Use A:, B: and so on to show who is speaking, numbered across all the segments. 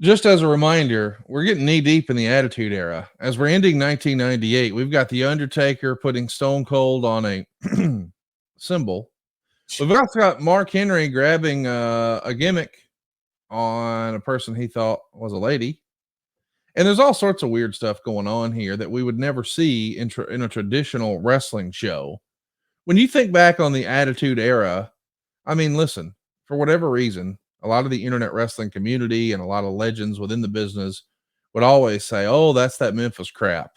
A: Just as a reminder, we're getting knee deep in the Attitude Era. As we're ending 1998, we've got The Undertaker putting Stone Cold on a symbol. We've also got Mark Henry grabbing a gimmick on a person he thought was a lady. And there's all sorts of weird stuff going on here that we would never see in a traditional wrestling show. When you think back on the Attitude Era, I mean, listen, for whatever reason, a lot of the internet wrestling community and a lot of legends within the business would always say, "Oh, that's that Memphis crap,"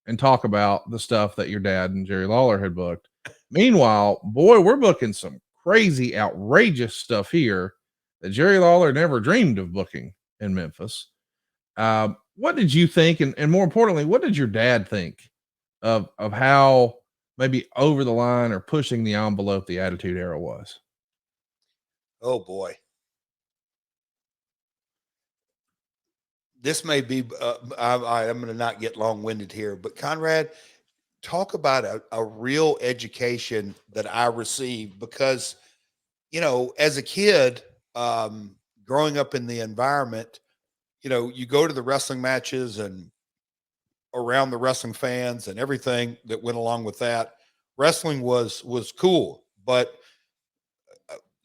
A: and talk about the stuff that your dad and Jerry Lawler had booked. Meanwhile, boy, we're booking some crazy, outrageous stuff here that Jerry Lawler never dreamed of booking in Memphis. What did you think, and more importantly, what did your dad think of how maybe over the line or pushing the envelope the Attitude Era was?
B: Oh boy. This may be, I'm going to not get long winded here, but Conrad, talk about a real education that I received because, as a kid, growing up in the environment, you go to the wrestling matches and around the wrestling fans and everything that went along with that. Wrestling was cool, but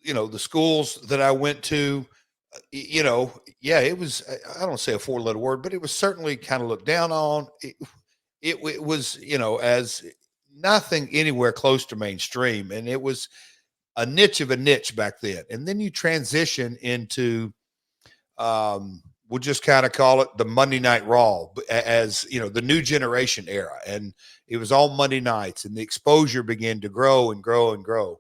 B: the schools that I went to, yeah, it was, I don't say a four-letter word, but it was certainly kind of looked down on. It was, as nothing anywhere close to mainstream. And it was a niche of a niche back then. And then you transition into, we'll just kind of call it the Monday Night Raw, as the new generation era. And it was all Monday nights, and the exposure began to grow and grow and grow.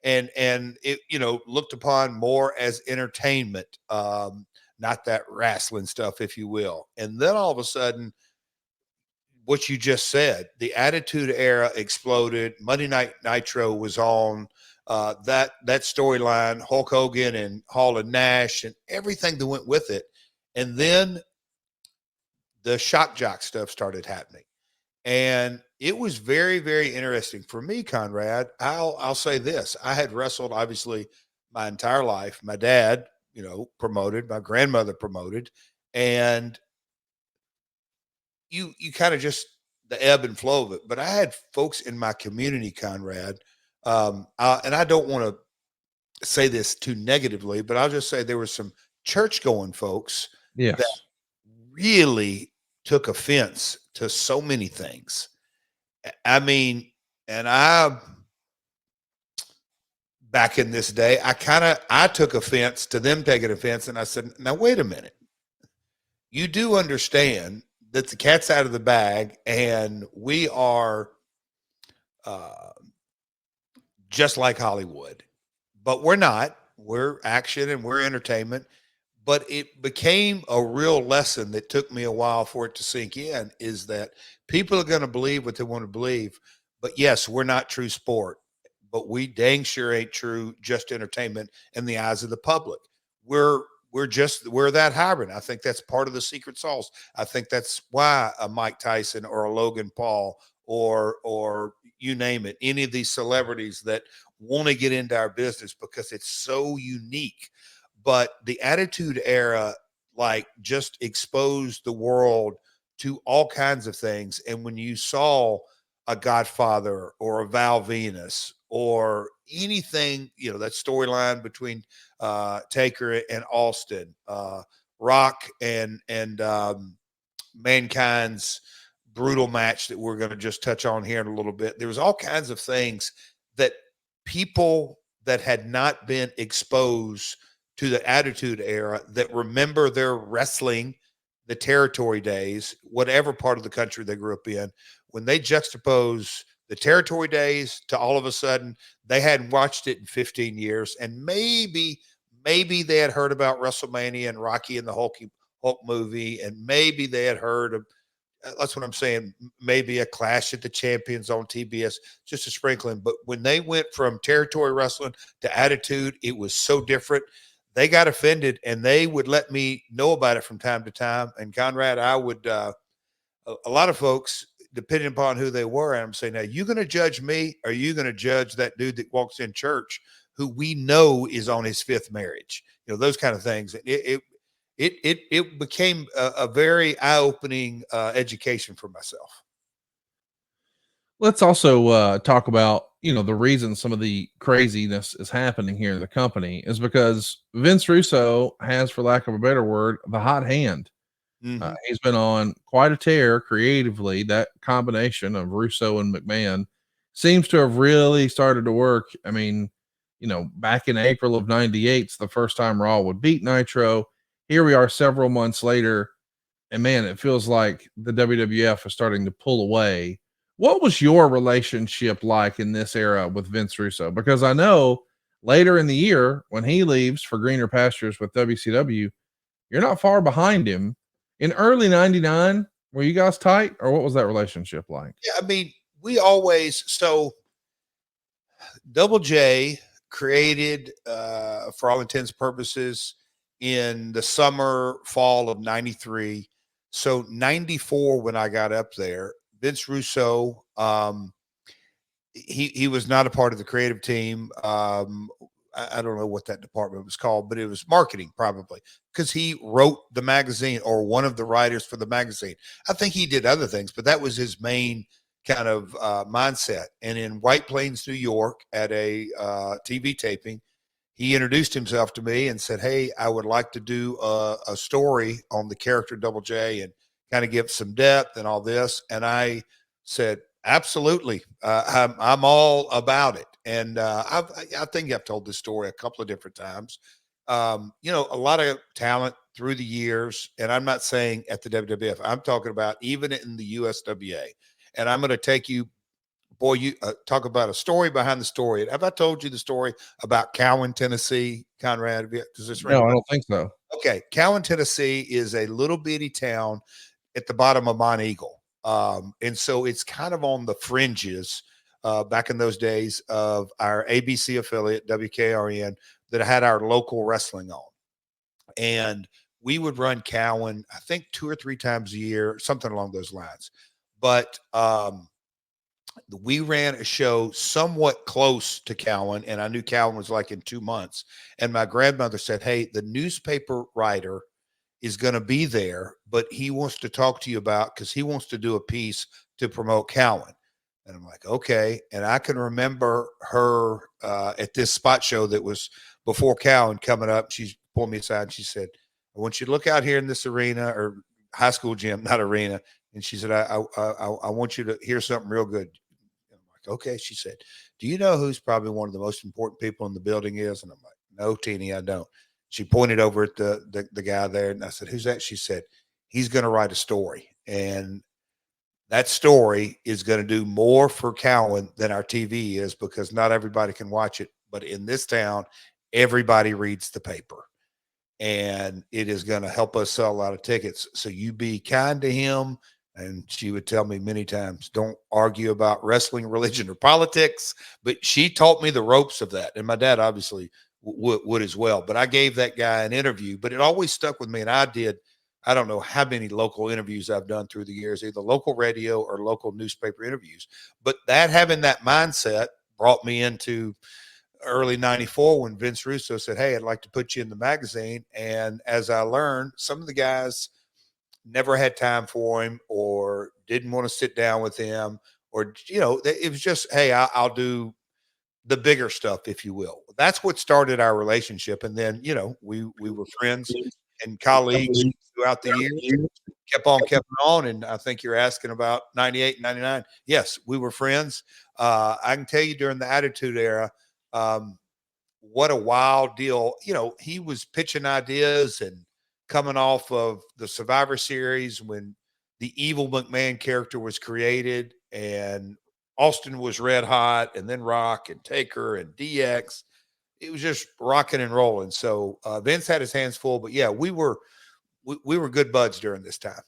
B: And it, looked upon more as entertainment, not that wrestling stuff, if you will. And then all of a sudden, what you just said, the Attitude Era exploded. Monday Night Nitro was on. That storyline, Hulk Hogan and Hall and Nash, and everything that went with it. And then the shock jock stuff started happening. And it was very, very interesting for me, Conrad. I'll say this. I had wrestled obviously my entire life. My dad, promoted, my grandmother promoted, and you kind of just the ebb and flow of it. But I had folks in my community, Conrad, and I don't want to say this too negatively, but I'll just say there were some church going folks that
A: Yes.
B: really took offense to so many things. I mean, and back in this day, I took offense to them taking offense, and I said, now wait a minute. You do understand that the cat's out of the bag, and we are just like Hollywood, but we're not. We're action and we're entertainment. But it became a real lesson that took me a while for it to sink in, is that people are going to believe what they want to believe. But yes, we're not true sport, but we dang sure ain't true just entertainment in the eyes of the public. We're that hybrid. I think that's part of the secret sauce. I think that's why a Mike Tyson or a Logan Paul or you name it, any of these celebrities that want to get into our business, because it's so unique. But the Attitude Era, like, just exposed the world to all kinds of things. And when you saw a Godfather or a Val Venus or anything, that storyline between Taker and Austin, Rock and Mankind's brutal match that we're going to just touch on here in a little bit. There was all kinds of things that people that had not been exposed to the Attitude Era, that remember their wrestling, the territory days, whatever part of the country they grew up in, when they juxtapose the territory days to all of a sudden they hadn't watched it in 15 years, and maybe they had heard about WrestleMania and Rocky and the Hulk movie, and maybe they had heard of, that's what I'm saying, maybe a Clash at the Champions on TBS, just a sprinkling. But when they went from territory wrestling to Attitude, it was so different. They got offended, and they would let me know about it from time to time. And Conrad, I would, a lot of folks, depending upon who they were, I'm saying, now, you going to judge me, or are you going to judge that dude that walks in church who we know is on his fifth marriage? Those kind of things. It it became a very eye-opening education for myself.
A: Let's also talk about, the reason some of the craziness is happening here in the company is because Vince Russo has, for lack of a better word, the hot hand.
B: Mm-hmm.
A: He's been on quite a tear creatively. That combination of Russo and McMahon seems to have really started to work. I mean, back in April of '98, it's the first time Raw would beat Nitro. Here we are several months later, and man, it feels like the WWF is starting to pull away. What was your relationship like in this era with Vince Russo? Because I know later in the year, when he leaves for greener pastures with WCW, you're not far behind him. In early '99, were you guys tight, or what was that relationship like?
B: Yeah, I mean, we always so Double J created, for all intents and purposes, in the summer, fall of '93. So '94, when I got up there, Vince Russo, he was not a part of the creative team. I don't know what that department was called, but it was marketing probably, because he wrote the magazine, or one of the writers for the magazine. I think he did other things, but that was his main kind of mindset. And in White Plains, New York, at a TV taping, he introduced himself to me and said, "Hey, I would like to do a story on the character Double J and kind of give some depth and all this." And I said, "Absolutely, I'm all about it." And I think I've told this story a couple of different times. A lot of talent through the years, and I'm not saying at the WWF. I'm talking about even in the USWA. And I'm going to take you, boy, you talk about a story behind the story. Have I told you the story about Cowan, Tennessee, Conrad? Does this ring?
A: No, I don't think so.
B: Okay, Cowan, Tennessee is a little bitty town at the bottom of Mont Eagle. And so it's kind of on the fringes back in those days of our ABC affiliate, WKRN, that had our local wrestling on. And we would run Cowan, I think 2 or 3 times a year, something along those lines. But we ran a show somewhat close to Cowan, and I knew Cowan was like in 2 months. And my grandmother said, "Hey, the newspaper writer is going to be there, but he wants to talk to you about, because he wants to do a piece to promote Cowan." And I'm like, "Okay." And I can remember her at this spot show that was before Cowan coming up. She pulled me aside and she said, "I want you to look out here in this arena, or high school gym, not arena." And she said, I want you to hear something real good." And I'm like, "Okay." She said, "Do you know who's probably one of the most important people in the building is?" And I'm like, "No, Teeny, I don't." She pointed over at the guy there, and I said, "Who's that?" She said, "He's going to write a story, and that story is going to do more for Cowan than our TV is, because not everybody can watch it. But in this town, everybody reads the paper, and it is going to help us sell a lot of tickets. So you be kind to him." And she would tell me many times, "Don't argue about wrestling, religion, or politics." But she taught me the ropes of that. And my dad obviously would as well. But I gave that guy an interview, but it always stuck with me. And I don't know how many local interviews I've done through the years, either local radio or local newspaper interviews. But having that mindset brought me into early '94 when Vince Russo said, "Hey, I'd like to put you in the magazine." And as I learned, some of the guys never had time for him, or didn't want to sit down with him, or, it was just, "Hey, I'll do the bigger stuff," if you will. That's what started our relationship. And then, we were friends and colleagues throughout the years, kept on. And I think you're asking about '98 and '99. Yes, we were friends. I can tell you, during the Attitude Era, um, what a wild deal. He was pitching ideas and coming off of the Survivor Series when the evil McMahon character was created, and Austin was red hot, and then Rock and Taker and DX. It was just rocking and rolling. So Vince had his hands full, but yeah, we were good buds during this time.